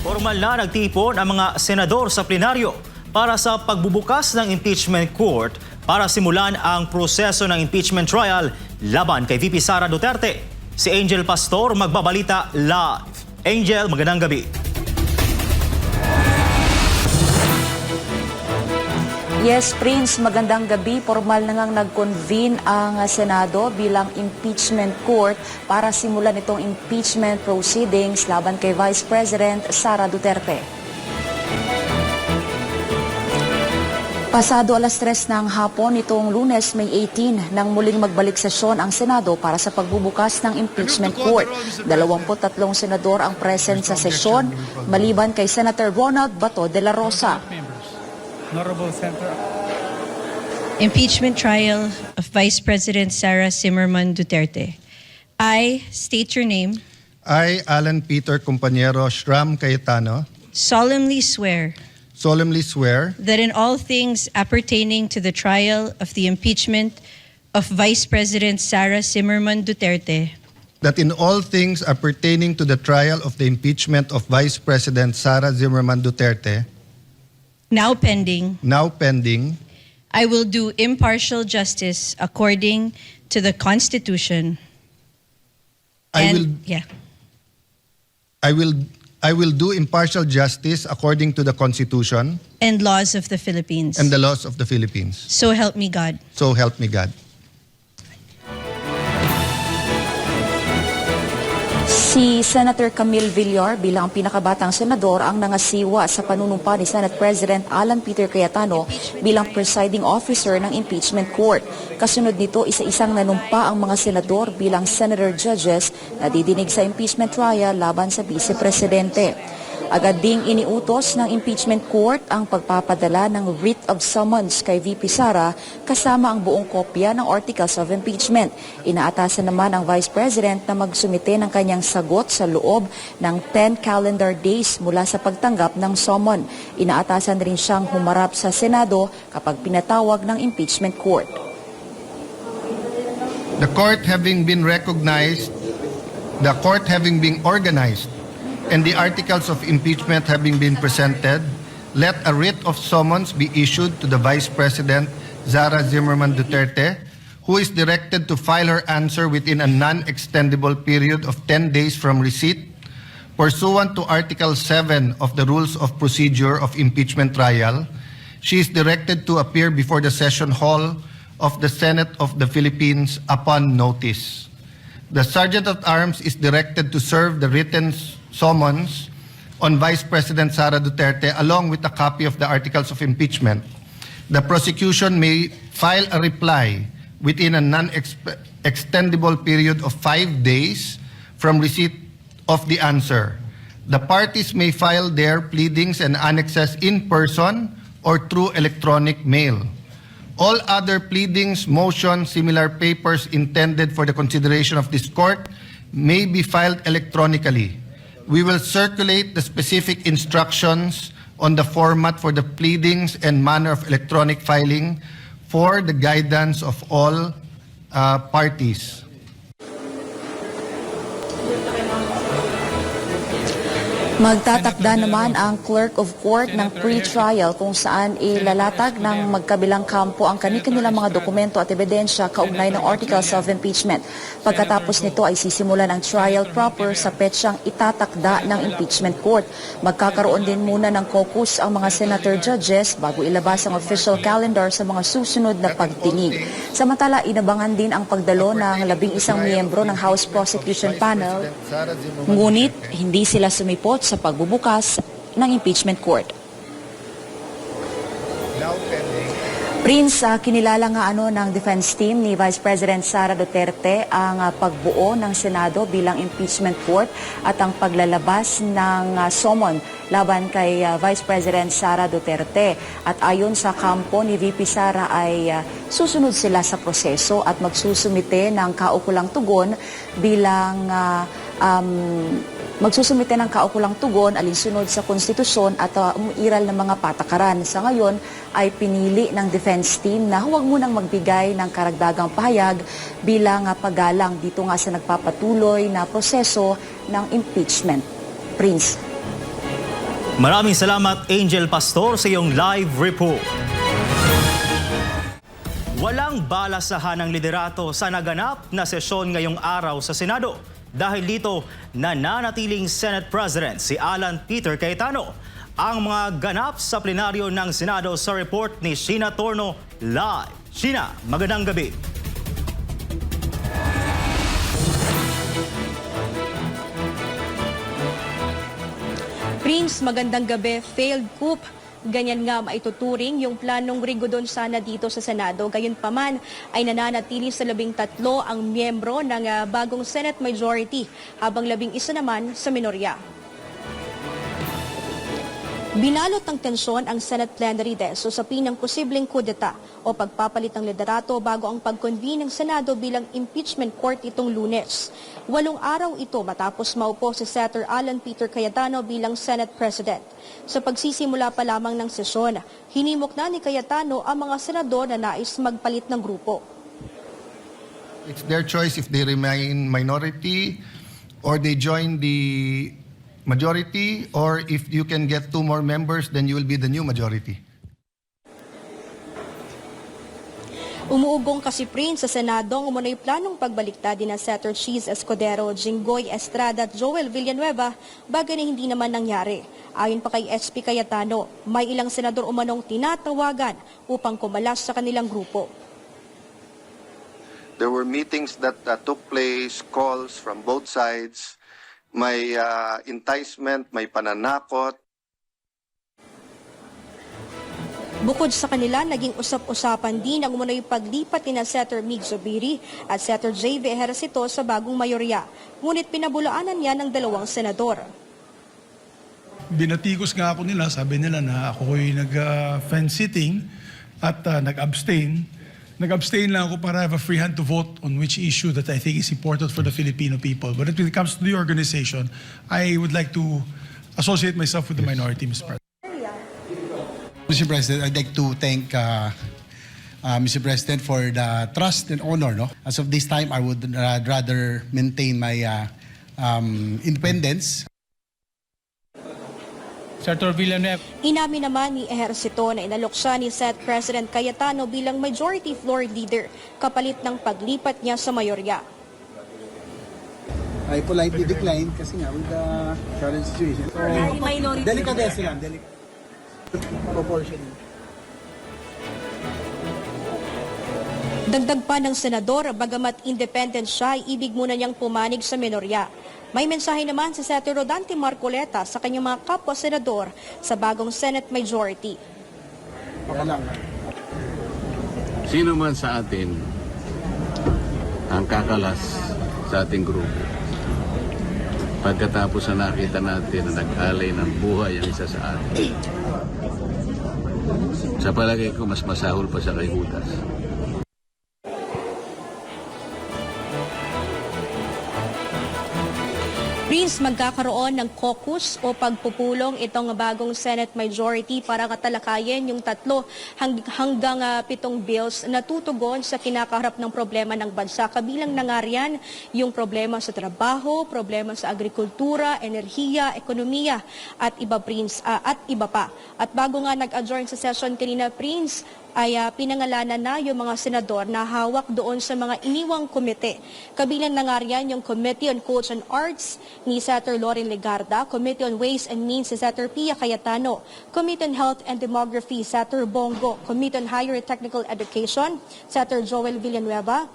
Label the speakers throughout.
Speaker 1: Formal na nagtipon ang mga senador sa plenaryo para sa pagbubukas ng impeachment court para simulan ang proseso ng impeachment trial laban kay VP Sara Duterte. Si Angel Pastor magbabalita live. Angel, magandang gabi.
Speaker 2: Yes, Prince, magandang gabi. Formal na ngang nag-convene ang Senado bilang impeachment court para simulan itong impeachment proceedings laban kay Vice President Sara Duterte. Pasado alas 3 ng hapon itong Lunes, May 18, nang muling magbalik sesyon ang Senado para sa pagbubukas ng impeachment court. 23 senador ang present sa sesyon, maliban kay Senator Ronald Bato de la Rosa.
Speaker 3: Honorable Senator.
Speaker 4: Impeachment trial of Vice President Sara Zimmerman Duterte. I state your name.
Speaker 5: I, Alan Peter Compañero Shram Cayetano,
Speaker 4: Solemnly swear
Speaker 5: solemnly swear
Speaker 4: that in all things appertaining to the trial of the impeachment of Vice President Sara Zimmerman Duterte,
Speaker 5: that in all things appertaining to the trial of the impeachment of Vice President Sara Zimmerman Duterte,
Speaker 4: now pending, I will do impartial justice according to the Constitution.
Speaker 5: I will do impartial justice according to the Constitution
Speaker 4: and laws of the Philippines.
Speaker 5: and the laws of the Philippines.
Speaker 4: So help me God.
Speaker 5: So help me God.
Speaker 2: Si Senator Camille Villar bilang pinakabatang senador ang nangasiwa sa panunumpa ni Senate President Alan Peter Cayetano bilang presiding officer ng impeachment court. Kasunod nito, isa-isang nanumpa ang mga senador bilang senator judges na didinig sa impeachment trial laban sa vice-presidente. Agad ding iniutos ng impeachment court ang pagpapadala ng writ of summons kay VP Sara kasama ang buong kopya ng articles of impeachment. Inaatasan naman ang Vice President na magsumite ng kanyang sagot sa loob ng 10 calendar days mula sa pagtanggap ng summon. Inaatasan rin siyang humarap sa Senado kapag pinatawag ng impeachment court.
Speaker 5: The court having been organized, and the articles of impeachment having been presented, let a writ of summons be issued to the Vice President Sara Zimmerman Duterte, who is directed to file her answer within a non-extendable period of 10 days from receipt, pursuant to Article 7 of the Rules of Procedure of Impeachment Trial. She is directed to appear before the session hall of the Senate of the Philippines upon notice. The Sergeant at Arms is directed to serve the written summons on Vice President Sara Duterte along with a copy of the articles of impeachment. The prosecution may file a reply within a non-extendable period of 5 days from receipt of the answer. The parties may file their pleadings and annexes in person or through electronic mail. All other pleadings, motions, similar papers intended for the consideration of this court may be filed electronically. We will circulate the specific instructions on the format for the pleadings and manner of electronic filing for the guidance of all parties.
Speaker 2: Magtatakda naman ang clerk of court ng pre-trial kung saan ilalatag ng magkabilang kampo ang kani-kanilang mga dokumento at ebidensya kaugnay ng articles of impeachment. Pagkatapos nito ay sisimulan ang trial proper sa petsyang itatakda ng impeachment court. Magkakaroon din muna ng caucus ang mga senator judges bago ilabas ang official calendar sa mga susunod na pagdinig. Samantala, inabangan din ang pagdalo ng 11 miyembro ng House Prosecution Panel, ngunit hindi sila sumipot sa pagbubukas ng impeachment court. Prince, kinilala nga ng defense team ni Vice President Sara Duterte ang pagbuo ng Senado bilang impeachment court at ang paglalabas ng summon laban kay Vice President Sara Duterte. At ayon sa kampo ni VP Sara ay susunod sila sa proseso at magsusumite ng kaukulang tugon bilang magsusumite ng kaukulang tugon alinsunod sa konstitusyon at umiiral ng mga patakaran. Sa ngayon ay pinili ng defense team na huwag munang magbigay ng karagdagang pahayag bilang paggalang dito nga sa nagpapatuloy na proseso ng impeachment. Prince.
Speaker 1: Maraming salamat, Angel Pastor, sa iyong live report. Walang balasahan ng liderato sa naganap na sesyon ngayong araw sa Senado. Dahil dito, nananatiling Senate President si Alan Peter Cayetano. Ang mga ganap sa plenaryo ng Senado sa report ni Sheena Torno live. Sheena, magandang gabi.
Speaker 6: Prince, magandang gabi. Failed coup. Ganyan nga maituturing yung planong Rigodon sana dito sa Senado. Gayunpaman ay nananatili sa 13 ang miyembro ng bagong Senate majority, habang 11 naman sa minorya. Binalot ng tensyon ang Senate plenary desk sa usapin ng posibleng kudeta o pagpapalit ng liderato bago ang pag-convene ng Senado bilang impeachment court itong Lunes. 8 araw ito matapos maupo si Senator Alan Peter Cayetano bilang Senate President. Sa pagsisimula pa lamang ng sesyon, hinimok na ni Cayetano ang mga senador na nais magpalit ng grupo.
Speaker 5: It's their choice if they remain minority or they join the majority, or if you can get 2 more members, then you will be the new majority.
Speaker 6: Umuugong kasi Prince sa Senado ang umunay planong pagbaliktad ni Senator Cheese Escudero, Jinggoy Estrada at Joel Villanueva, bagay na hindi naman nangyari. Ayon pa kay SP Cayetano, may ilang senador umanong tinatawagan upang kumalas sa kanilang grupo.
Speaker 7: There were meetings that took place, calls from both sides. May enticement, may pananakot.
Speaker 6: Bukod sa kanila, naging usap-usapan din ang umunay paglipat ni Senator Mig Zubiri at Senator J.V. Ejercito sa bagong mayorya. Ngunit pinabulaanan niya ng 2 senador.
Speaker 3: Binatigos nga ako nila, sabi nila na ako'y nag-fence sitting at nag-abstain. Nag-abstain lang ako para have a free hand to vote on which issue that I think is important for the Filipino people. But when it comes to the organization, I would like to associate myself with the minority, Mr. President.
Speaker 8: Mr. President, I'd like to thank Mr. President for the trust and honor. No? As of this time, I would rather maintain my independence.
Speaker 3: Senator Villanueva.
Speaker 6: Inamin naman ni Ejercito na inalok siya ni Senate President Cayetano bilang majority floor leader kapalit ng paglipat niya sa mayorya.
Speaker 8: I politely declined kasi nga with the current situation. So, delicatesse lang. Proportion.
Speaker 6: Dagdag pa ng senador, bagamat independent siya, ibig muna niyang pumanig sa minorya. May mensahe naman si Senator Rodante Marcoleta sa kanyang mga kapwa-senador sa bagong Senate majority.
Speaker 9: Sino man sa atin ang kakalas sa ating grupo? Pagkatapos na nakita natin na nag-alay ng buhay ang isa sa atin. Sa palagay ko, mas masahol pa sa kay Judas.
Speaker 6: Prince, magkakaroon ng caucus o pagpupulong itong bagong Senate majority para katalakayin yung 3 hanggang 7 bills na tutugon sa kinakaharap ng problema ng bansa. Kabilang na nga riyan yung problema sa trabaho, problema sa agrikultura, enerhiya, ekonomiya at iba, Prince, at iba pa. At bago nga nag-adjourn sa session kanina, Prince, ay pinangalanan na yung mga senador na hawak doon sa mga iniwang komite. Kabilang na nga riyan yung Committee on Culture and Arts ni Senator Loren Legarda, Committee on Ways and Means si Senator Pia Cayetano, Committee on Health and Demography, Senator Bongo, Committee on Higher Technical Education, Senator Joel Villanueva,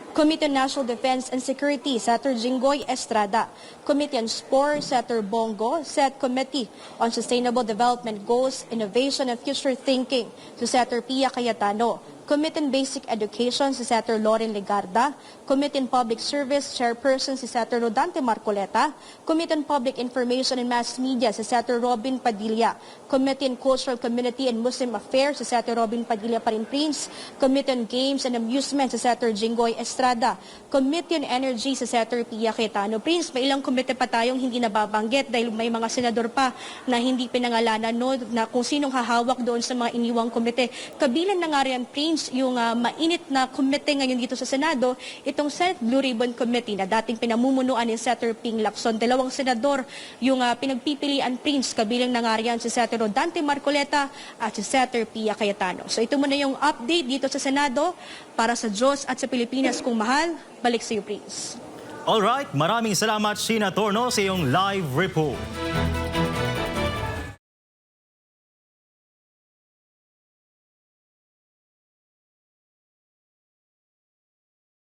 Speaker 6: Committee on National Defense and Security, Senator Jinggoy Estrada, Committee on Sports, Senator Bongo, Senate Committee on Sustainable Development Goals, Innovation and Future Thinking, si Senator Pia Cayetano, Committee on Basic Education si Senator Loren Legarda, Committee on Public Service Chairperson si Senator Rodante Marcoleta, Committee on Public Information and Mass Media si Senator Robin Padilla, Committee on Cultural Community and Muslim Affairs si Senator Robin Padilla pa rin Prince, Committee on Games and Amusement si Senator Jinggoy Estrada, Committee on Energy si Senator Pia Cayetano. Prince, may ilang komite pa tayong hindi nababanggit dahil may mga senador pa na hindi pinangalanan, no, na kung sinong hahawak doon sa mga iniwang komite. Kabilang na nga riyan, Prince, Prince, yung mainit na committee ngayon dito sa Senado, itong Senate Blue Ribbon Committee na dating pinamumunuan ni Senator Ping Lacson. 2 senador yung pinagpipilian, Prince, kabilang na nga riyan si Senator Dante Marcoleta at si Senator Pia Cayetano. So ito muna yung update dito sa Senado. Para sa Diyos at sa Pilipinas kung mahal, balik sa iyo, Prince.
Speaker 1: Alright, maraming salamat, Sheena Torno, sa iyong live report.